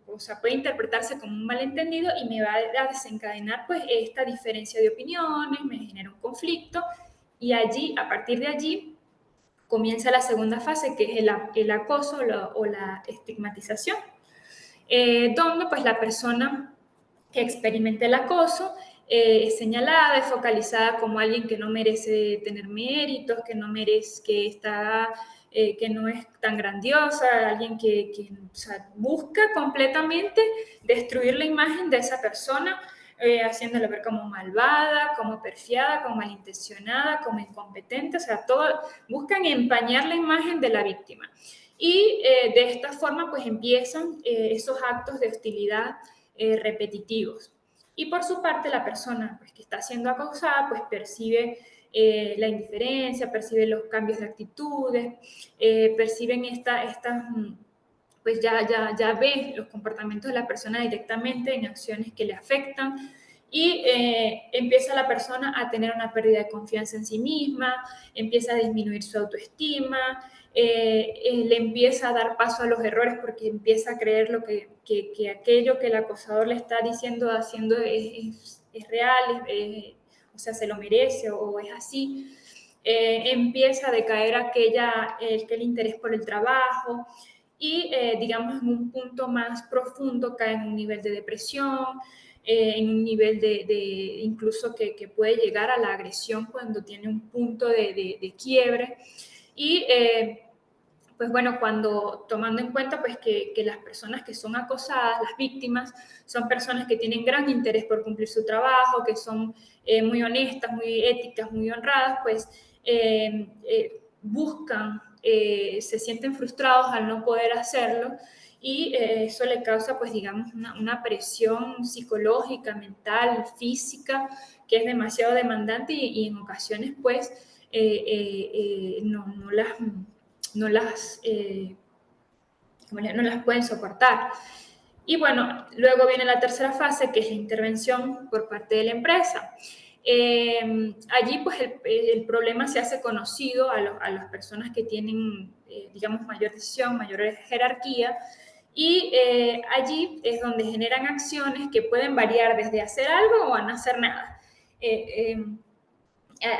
o sea, puede interpretarse como un malentendido y me va a desencadenar pues esta diferencia de opiniones, me genera un conflicto y allí, a partir de allí, comienza la segunda fase que es el acoso o la estigmatización, donde pues la persona que experimenta el acoso es señalada, es focalizada como alguien que no merece tener méritos, que no merece, que no es tan grandiosa, alguien que o sea, busca completamente destruir la imagen de esa persona, haciéndola ver como malvada, como perfiada, como malintencionada, como incompetente, o sea, buscan empañar la imagen de la víctima. Y de esta forma, pues empiezan esos actos de hostilidad repetitivos. Y por su parte, la persona pues, que está siendo acosada, pues percibe la indiferencia, percibe los cambios de actitudes, perciben pues ya ve los comportamientos de la persona directamente en acciones que le afectan y empieza la persona a tener una pérdida de confianza en sí misma, empieza a disminuir su autoestima, le empieza a dar paso a los errores porque empieza a creer que aquello que el acosador le está diciendo, haciendo es real, o sea, se lo merece o es así. Empieza a decaer aquel interés por el trabajo y, digamos, en un punto más profundo cae en un nivel de depresión, en un nivel incluso que puede llegar a la agresión cuando tiene un punto de quiebre. Y pues bueno, tomando en cuenta pues que las personas que son acosadas, las víctimas, son personas que tienen gran interés por cumplir su trabajo, que son muy honestas, muy éticas, muy honradas, pues buscan, se sienten frustrados al no poder hacerlo y eso le causa pues digamos una presión psicológica, mental, física, que es demasiado demandante y en ocasiones pues no las pueden soportar. Y bueno, luego viene la tercera fase, que es la intervención por parte de la empresa. Allí, pues, el problema se hace conocido a las personas que tienen, digamos, mayor decisión, mayor jerarquía, y allí es donde generan acciones que pueden variar desde hacer algo o a no hacer nada.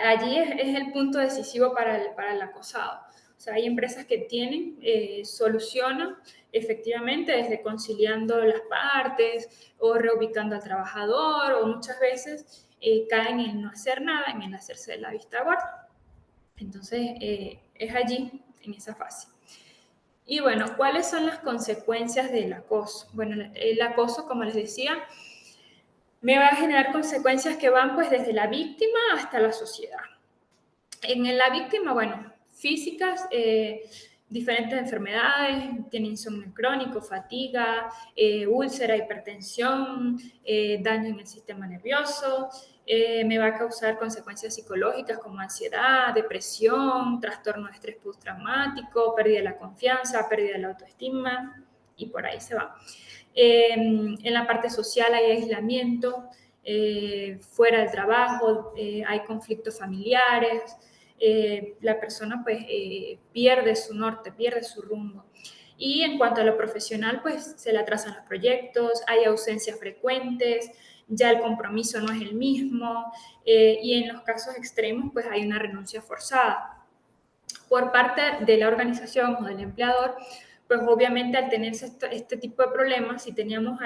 Allí es el punto decisivo para el acosado. O sea, hay empresas que solucionan efectivamente desde conciliando las partes o reubicando al trabajador o muchas veces caen en no hacer nada, en el hacerse de la vista gorda. Entonces, es allí, en esa fase. Y bueno, ¿cuáles son las consecuencias del acoso? Bueno, el acoso, como les decía, me va a generar consecuencias que van pues desde la víctima hasta la sociedad. En la víctima, bueno, físicas, diferentes enfermedades, tiene insomnio crónico, fatiga, úlcera, hipertensión, daño en el sistema nervioso, me va a causar consecuencias psicológicas como ansiedad, depresión, trastorno de estrés postraumático, pérdida de la confianza, pérdida de la autoestima y por ahí se va. En la parte social hay aislamiento, fuera del trabajo hay conflictos familiares, la persona pues pierde su norte, pierde su rumbo. Y en cuanto a lo profesional, pues se le atrasan los proyectos, hay ausencias frecuentes, ya el compromiso no es el mismo y en los casos extremos, pues hay una renuncia forzada. Por parte de la organización o del empleador, pues obviamente al tener este tipo de problemas, si teníamos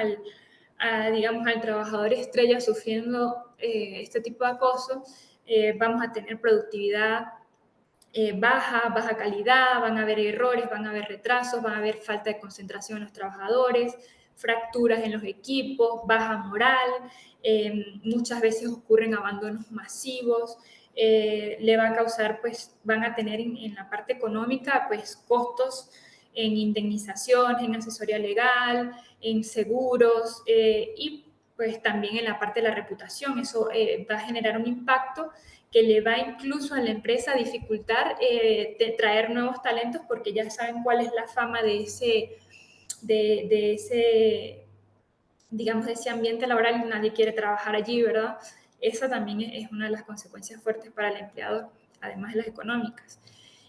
digamos, al trabajador estrella sufriendo este tipo de acoso, vamos a tener productividad baja calidad, van a haber errores, van a haber retrasos, van a haber falta de concentración en los trabajadores, fracturas en los equipos, baja moral, muchas veces ocurren abandonos masivos, le va a causar, pues, van a tener en la parte económica, pues, costos en indemnizaciones, en asesoría legal, en seguros y pues también en la parte de la reputación. Eso va a generar un impacto que le va incluso a la empresa a dificultar traer nuevos talentos porque ya saben cuál es la fama de ese, digamos, de ese ambiente laboral y nadie quiere trabajar allí, ¿verdad? Esa también es una de las consecuencias fuertes para el empleador, además de las económicas.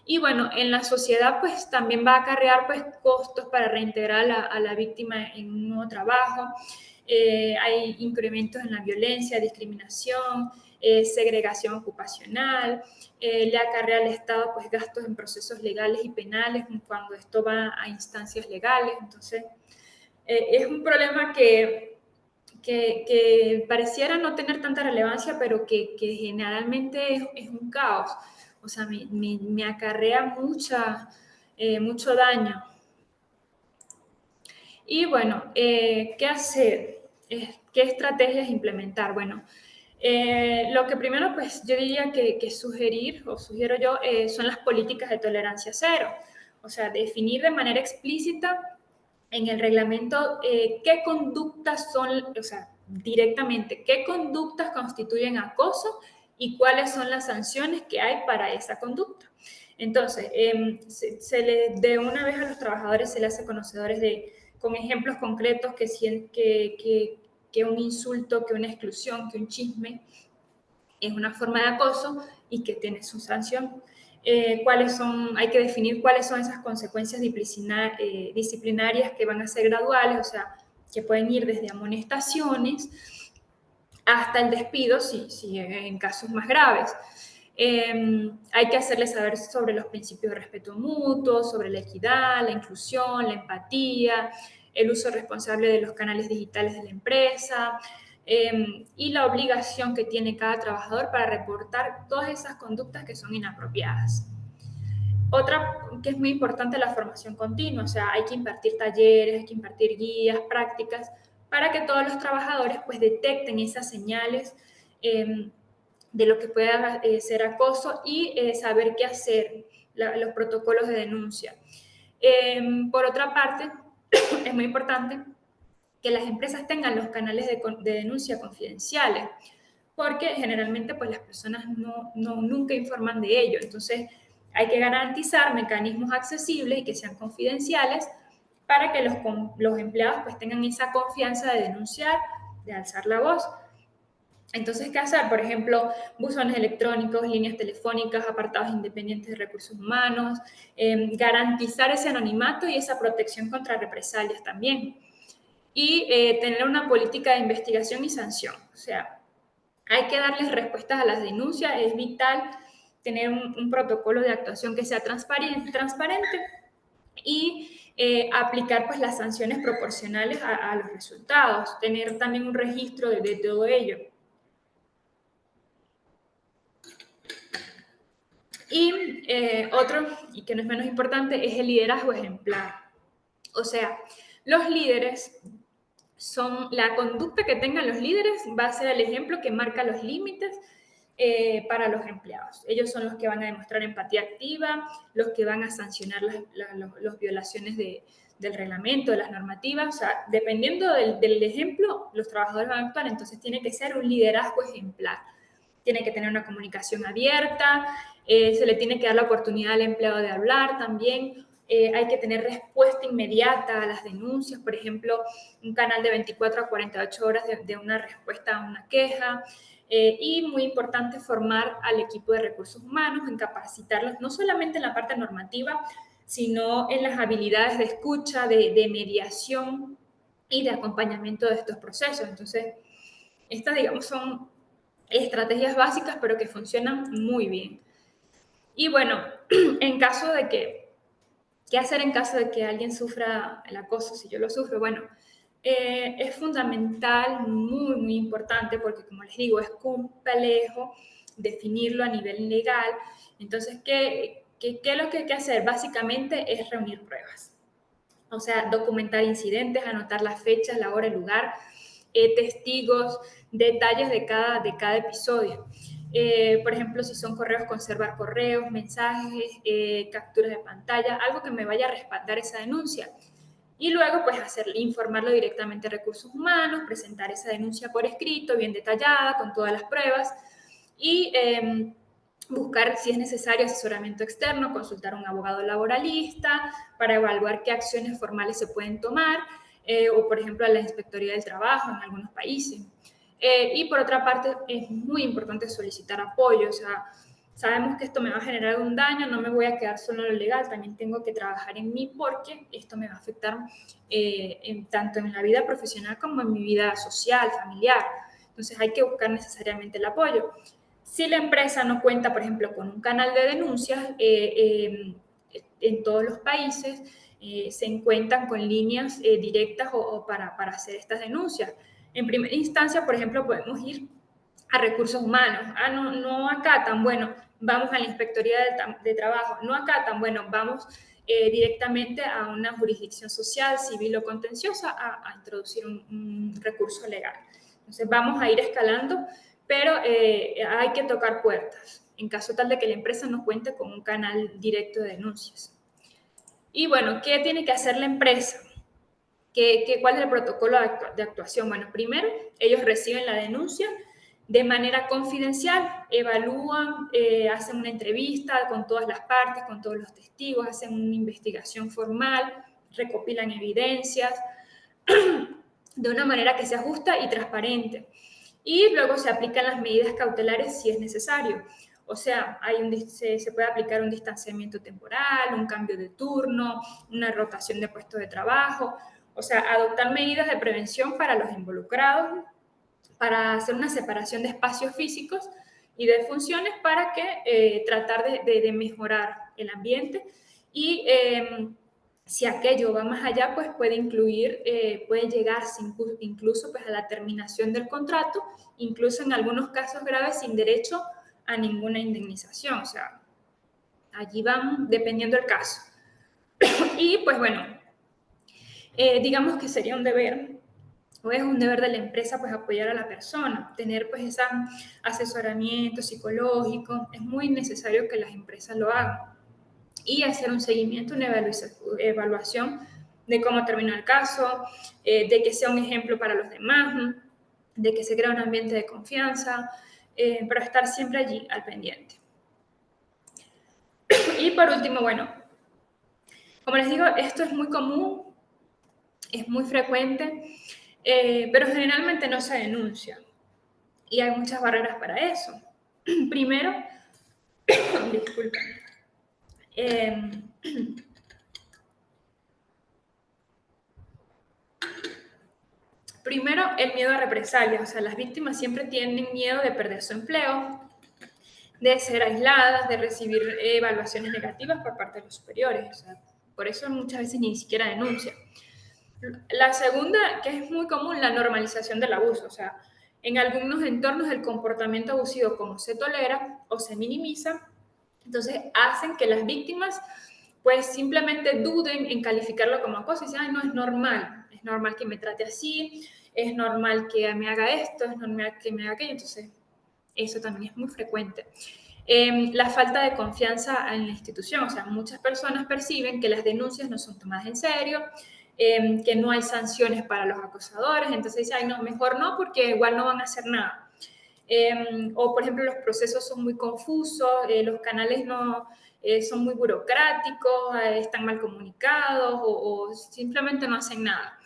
Y bueno, en la sociedad pues también va a acarrear pues costos para reintegrar a la víctima en un nuevo trabajo. Hay incrementos en la violencia, discriminación, segregación ocupacional, le acarrea al Estado pues gastos en procesos legales y penales cuando esto va a instancias legales. Entonces, es un problema que pareciera no tener tanta relevancia, pero que generalmente es un caos. O sea, me acarrea mucho daño. Y bueno, ¿qué hacer? ¿Qué estrategias implementar? Bueno, lo que primero, pues yo diría que sugerir, o sugiero yo, son las políticas de tolerancia cero. O sea, definir de manera explícita en el reglamento qué conductas son, o sea, directamente, qué conductas constituyen acoso y cuáles son las sanciones que hay para esa conducta. Entonces, de una vez a los trabajadores se les hace conocedores con ejemplos concretos que un insulto, que una exclusión, que un chisme es una forma de acoso y que tiene su sanción. Hay que definir cuáles son esas consecuencias disciplinarias que van a ser graduales, o sea, que pueden ir desde amonestaciones hasta el despido, si en casos más graves. Hay que hacerles saber sobre los principios de respeto mutuo, sobre la equidad, la inclusión, la empatía, el uso responsable de los canales digitales de la empresa y la obligación que tiene cada trabajador para reportar todas esas conductas que son inapropiadas. Otra que es muy importante, la formación continua, o sea, hay que impartir talleres, hay que impartir guías, prácticas, para que todos los trabajadores pues detecten esas señales de lo que pueda ser acoso y saber qué hacer, los protocolos de denuncia. Por otra parte, es muy importante que las empresas tengan los canales de denuncia confidenciales, porque generalmente pues las personas nunca informan de ello. Entonces, hay que garantizar mecanismos accesibles y que sean confidenciales para que los empleados pues tengan esa confianza de denunciar, de alzar la voz. Entonces, ¿qué hacer? Por ejemplo, buzones electrónicos, líneas telefónicas, apartados independientes de recursos humanos, garantizar ese anonimato y esa protección contra represalias también. Y tener una política de investigación y sanción. O sea, hay que darles respuestas a las denuncias, es vital tener un protocolo de actuación que sea transparente y aplicar pues las sanciones proporcionales a los resultados, tener también un registro de todo ello. Y otro, y que no es menos importante, es el liderazgo ejemplar. O sea, los líderes la conducta que tengan los líderes va a ser el ejemplo que marca los límites para los empleados. Ellos son los que van a demostrar empatía activa, los que van a sancionar las violaciones del reglamento, de las normativas. O sea, dependiendo del ejemplo, los trabajadores van a actuar. Entonces tiene que ser un liderazgo ejemplar. Tiene que tener una comunicación abierta, se le tiene que dar la oportunidad al empleado de hablar también. Hay que tener respuesta inmediata a las denuncias, por ejemplo, un canal de 24 a 48 horas de una respuesta a una queja. Y muy importante formar al equipo de recursos humanos, en capacitarlos no solamente en la parte normativa, sino en las habilidades de escucha, de mediación y de acompañamiento de estos procesos. Entonces, estas, digamos, son estrategias básicas, pero que funcionan muy bien. Y bueno, en caso de que, ¿qué hacer en caso de que alguien sufra el acoso? Si yo lo sufro, bueno, es fundamental, muy importante, porque como les digo, es complejo definirlo a nivel legal. Entonces, ¿qué es lo que hay que hacer? Básicamente es reunir pruebas. O sea, documentar incidentes, anotar las fechas, la hora, el lugar, testigos, detalles de cada episodio. Por ejemplo, si son correos, conservar correos, mensajes, capturas de pantalla, algo que me vaya a respaldar esa denuncia. Y luego, pues, informarlo directamente a recursos humanos, presentar esa denuncia por escrito, bien detallada, con todas las pruebas, y buscar, si es necesario, asesoramiento externo, consultar a un abogado laboralista para evaluar qué acciones formales se pueden tomar, o, por ejemplo, a la Inspectoría del Trabajo en algunos países. Y por otra parte, es muy importante solicitar apoyo. O sea, sabemos que esto me va a generar un daño, no me voy a quedar solo en lo legal, también tengo que trabajar en mí porque esto me va a afectar tanto en la vida profesional como en mi vida social, familiar. Entonces hay que buscar necesariamente el apoyo. Si la empresa no cuenta, por ejemplo, con un canal de denuncias, en todos los países se encuentran con líneas directas o para hacer estas denuncias. En primera instancia, por ejemplo, podemos ir a recursos humanos. Ah, no acatan, bueno, vamos a la Inspectoría de Trabajo. No acatan, bueno, vamos directamente a una jurisdicción social, civil o contenciosa a introducir un recurso legal. Entonces vamos a ir escalando, pero hay que tocar puertas en caso tal de que la empresa no cuente con un canal directo de denuncias. Y bueno, ¿qué tiene que hacer la empresa? ¿Cuál es el protocolo de actuación? Bueno, primero, ellos reciben la denuncia de manera confidencial, evalúan, hacen una entrevista con todas las partes, con todos los testigos, hacen una investigación formal, recopilan evidencias de una manera que sea justa y transparente. Y luego se aplican las medidas cautelares si es necesario. O sea, se puede aplicar un distanciamiento temporal, un cambio de turno, una rotación de puestos de trabajo. O sea, adoptar medidas de prevención para los involucrados, para hacer una separación de espacios físicos y de funciones para que tratar de mejorar el ambiente. Y si aquello va más allá, pues puede llegarse incluso pues, a la terminación del contrato, incluso en algunos casos graves sin derecho a ninguna indemnización. O sea, allí van dependiendo del caso. Y pues bueno, digamos que sería un deber, o es un deber de la empresa, pues apoyar a la persona, tener pues ese asesoramiento psicológico. Es muy necesario que las empresas lo hagan y hacer un seguimiento, una evaluación de cómo terminó el caso, de que sea un ejemplo para los demás, de que se crea un ambiente de confianza, para estar siempre allí al pendiente. Y por último, bueno, como les digo, esto es muy común, es muy frecuente, pero generalmente no se denuncia y hay muchas barreras para eso. Primero, disculpen, primero, el miedo a represalias. O sea, las víctimas siempre tienen miedo de perder su empleo, de ser aisladas, de recibir evaluaciones negativas por parte de los superiores. O sea, por eso muchas veces ni siquiera denuncian. La segunda, que es muy común, la normalización del abuso. O sea, en algunos entornos el comportamiento abusivo, como se tolera o se minimiza, entonces hacen que las víctimas pues simplemente duden en calificarlo como acoso y dicen, ay, no, es normal que me trate así, es normal que me haga esto, es normal que me haga aquello. Entonces Eso también es muy frecuente. La falta de confianza en la institución, o sea, muchas personas perciben que las denuncias no son tomadas en serio, que no hay sanciones para los acosadores, entonces dicen, ay, no, mejor no, porque igual no van a hacer nada. O, por ejemplo, los procesos son muy confusos, los canales no, son muy burocráticos, están mal comunicados o simplemente no hacen nada.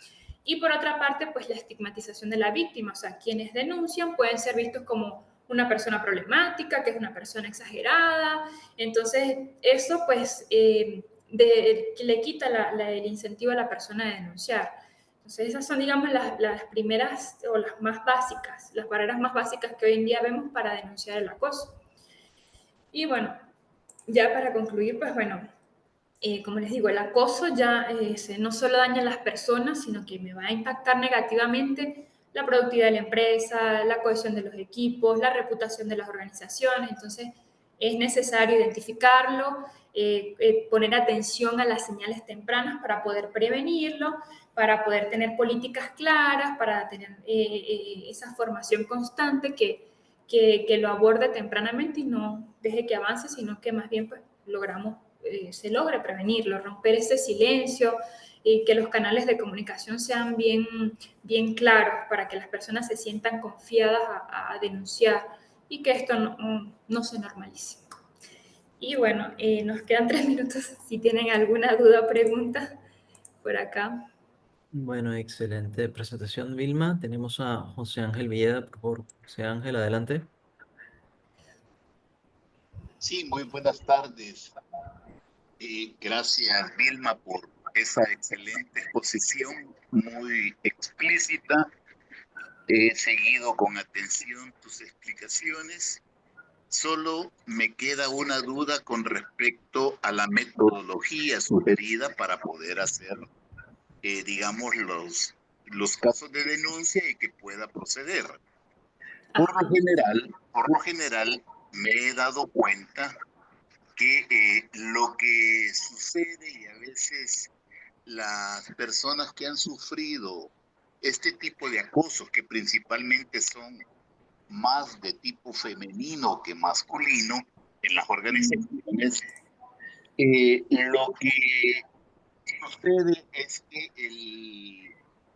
Y por otra parte, pues la estigmatización de la víctima, o sea, quienes denuncian pueden ser vistos como una persona problemática, que es una persona exagerada. Entonces, eso pues le quita el incentivo a la persona de denunciar. Entonces, esas son, digamos, las primeras o las más básicas, las barreras más básicas que hoy en día vemos para denunciar el acoso. Y bueno, ya para concluir, pues bueno, como les digo, el acoso ya no solo daña a las personas, sino que me va a impactar negativamente la productividad de la empresa, la cohesión de los equipos, la reputación de las organizaciones. Entonces, es necesario identificarlo, poner atención a las señales tempranas para poder prevenirlo, para poder tener políticas claras, para tener esa formación constante que lo aborde tempranamente y no deje que avance, sino que más bien pues, se logre prevenirlo, romper ese silencio y que los canales de comunicación sean bien claros para que las personas se sientan confiadas a denunciar y que esto no se normalice. Y bueno, nos quedan 3 minutos si tienen alguna duda o pregunta por acá. Bueno, excelente presentación, Vilma. Tenemos a José Ángel Villeda, por favor. José Ángel, adelante. Sí, muy buenas tardes. Gracias, Vilma, por esa excelente exposición, muy explícita. He seguido con atención tus explicaciones. Solo me queda una duda con respecto a la metodología sugerida para poder hacer, digamos, los casos de denuncia y que pueda proceder. Por lo general, me he dado cuenta que lo que sucede y a veces las personas que han sufrido este tipo de acosos, que principalmente son más de tipo femenino que masculino en las organizaciones, lo que sucede es que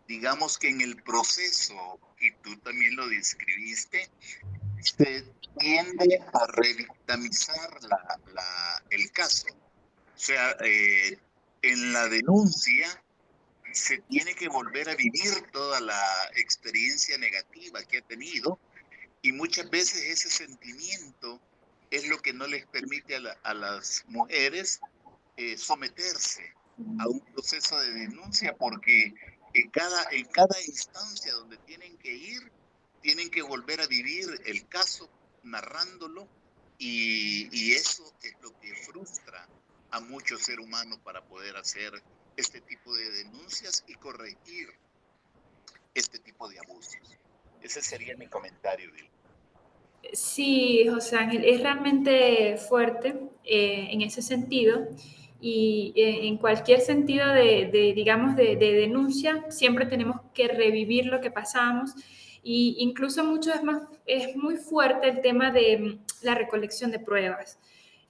digamos que en el proceso, y tú también lo describiste, se tiende a revictimizar el caso. O sea, en la denuncia se tiene que volver a vivir toda la experiencia negativa que ha tenido y muchas veces ese sentimiento es lo que no les permite a las mujeres someterse a un proceso de denuncia porque en cada instancia donde tienen que ir, tienen que volver a vivir el caso narrándolo y eso es lo que frustra a muchos seres humanos para poder hacer este tipo de denuncias y corregir este tipo de abusos. Ese sería mi comentario, Bill. Sí, José Ángel, es realmente fuerte en ese sentido y en cualquier sentido digamos, de denuncia, siempre tenemos que revivir lo que pasamos y incluso mucho es muy fuerte el tema de la recolección de pruebas,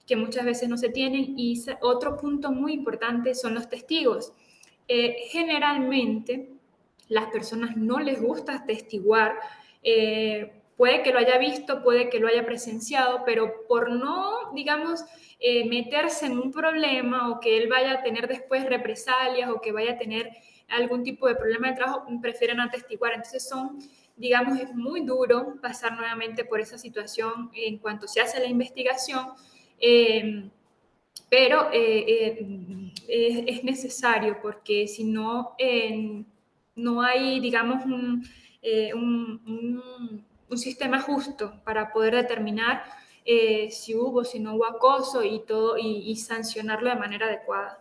que muchas veces no se tienen y otro punto muy importante son los testigos. Generalmente las personas no les gusta atestiguar. Puede que lo haya visto, puede que lo haya presenciado, pero por no, digamos, meterse en un problema o que él vaya a tener después represalias o que vaya a tener algún tipo de problema de trabajo, prefieren atestiguar. Entonces digamos, es muy duro pasar nuevamente por esa situación en cuanto se hace la investigación, pero es necesario porque si no, no hay, digamos, un sistema justo para poder determinar si hubo, si no hubo acoso y todo y sancionarlo de manera adecuada.